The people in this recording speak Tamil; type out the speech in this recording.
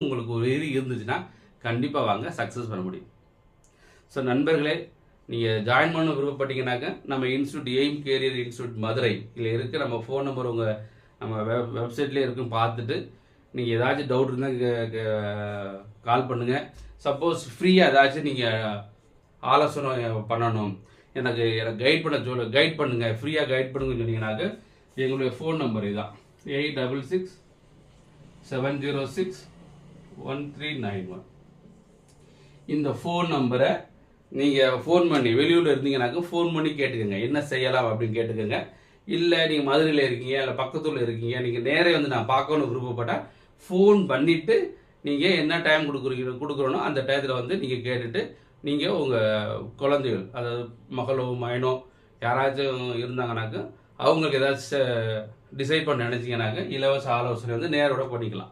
உங்களுக்கு ஒரு இது இருந்துச்சுன்னா கண்டிப்பாக வாங்க, சக்ஸஸ் பண்ண முடியும். ஸோ நண்பர்களே, நீங்கள் ஜாயின் பண்ண விருப்பப்பட்டீங்கன்னாக்க நம்ம institute aim career institute Madurai இதில் இருக்குது. நம்ம ஃபோன் நம்பர் உங்கள் நம்ம வெப்சைட்லேயே இருக்குன்னு பார்த்துட்டு நீங்கள் ஏதாச்சும் டவுட் இருந்தால் கால் பண்ணுங்கள். சப்போஸ் ஃப்ரீயாக ஏதாச்சும் நீங்கள் ஆலோசனை பண்ணணும், எனக்கு கைட் பண்ணுங்கள், ஃப்ரீயாக கைட் பண்ணுங்கன்னு சொன்னீங்கன்னாக்க எங்களுடைய ஃபோன் நம்பர் இதுதான் 8667061391. இந்த ஃபோன் நம்பரை நீங்கள் ஃபோன் பண்ணி வெளியூரில் இருந்தீங்கன்னாக்க ஃபோன் பண்ணி கேட்டுக்கோங்க, என்ன செய்யலாம் அப்படின்னு கேட்டுக்கோங்க. இல்லை நீங்கள் மதுரையில் இருக்கீங்க, இல்லை பக்கத்தில் இருக்கீங்க, நீங்கள் நேரே வந்து நான் பார்க்கணும்னு விருப்பப்பட்டால் ஃபோன் பண்ணிவிட்டு நீங்கள் என்ன டைம் கொடுக்குறோனோ அந்த டயத்தில் வந்து நீங்கள் கேட்டுட்டு நீங்கள் உங்கள் குழந்தைகள், அதாவது மகளோ மகனோ யாராச்சும் இருந்தாங்கனாக்க அவங்களுக்கு ஏதாச்சும் டிசைட் பண்ண நினச்சிங்கனாக்க இலவச ஆலோசனை வந்து நேரோட பண்ணிக்கலாம்.